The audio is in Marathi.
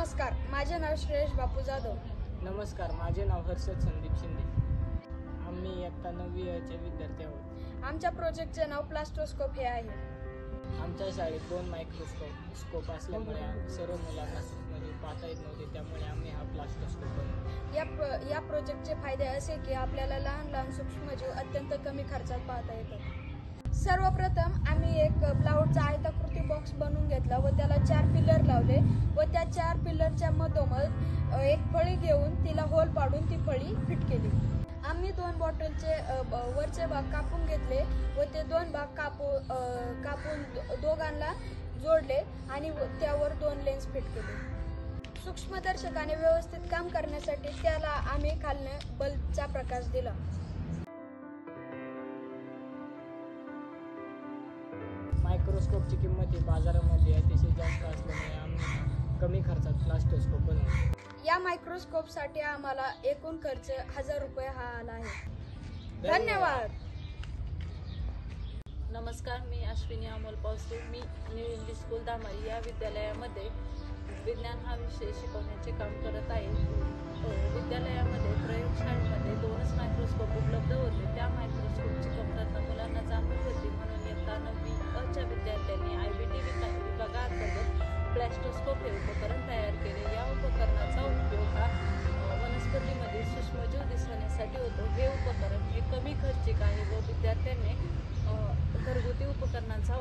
नमस्कार, माझे नाव श्रेयश बापू जाधव. नमस्कार, माझे नाव हर्षद संदीप शिंदे. आम्ही इयत्ता 9वीचे विद्यार्थी आहोत. आमच्या प्रोजेक्टचे नाव प्लास्टोस्कोप हे आहे. आमच्या शाळेत 2 मायक्रोस्कोप असल्यामुळे सर्व मुलांना पाहता येत नव्हते, त्यामुळे आम्ही हा प्लास्टोस्कोप बनवला. या प्रोजेक्टचे फायदे असे की आपल्याला लहान लहान सूक्ष्मजीव अत्यंत कमी खर्चात पाहता येतात. सर्वप्रथम आम्ही एक प्लाऊडचा आयताकृती बॉक्स बनवून घेतला व त्याला 4 पिलर लावले व त्या 4 पिलरच्या मधोमध एक फळी घेऊन तिला होल पाडून ती फळी फिट केली. आम्ही 2 बॉटलचे वरचे भाग कापून घेतले व ते 2 भाग कापून दोघांना जोडले आणि त्यावर 2 लेन्स फिट केले. सूक्ष्मदर्शकाने व्यवस्थित काम करण्यासाठी त्याला आम्ही खालने बल्बचा प्रकाश दिला. मायक्रोस्कोपची किंमत बाजारामध्ये अतिशय जास्त असल्यामुळे आम्ही कमी खर्चात प्लास्टोस्कोप बनवला. या मायक्रोस्कोपसाठी आम्हाला एकूण खर्च 1000 रुपये हा आला आहे. धन्यवाद. नमस्कार, मी अश्विनी अमोल पावसे. मी न्यू इंग्लिश स्कूल दामारी या विद्यालयामध्ये विज्ञान हा विषय शिकवण्याचे काम करत आहे. विद्यालयामध्ये प्रयोगशाळेमध्ये 2च मायक्रोस्कोप उपलब्ध होते. त्या मायक्रोस्कोपची कमतरता मुलांना जाणवत होती, म्हणून इयत्ता 9वी अ विद्यार्थ्यांनी IBT विभागाअंतर्गत प्लास्टोस्कोप हे उपकरण तयार केले. या उपकरणाचा उपयोग हा वनस्पतीमध्ये सूक्ष्मजीव दिसण्यासाठी होतो. हे उपकरण हे कमी खर्चिक आहे व विद्यार्थ्यांनी घरगुती उपकरणांचा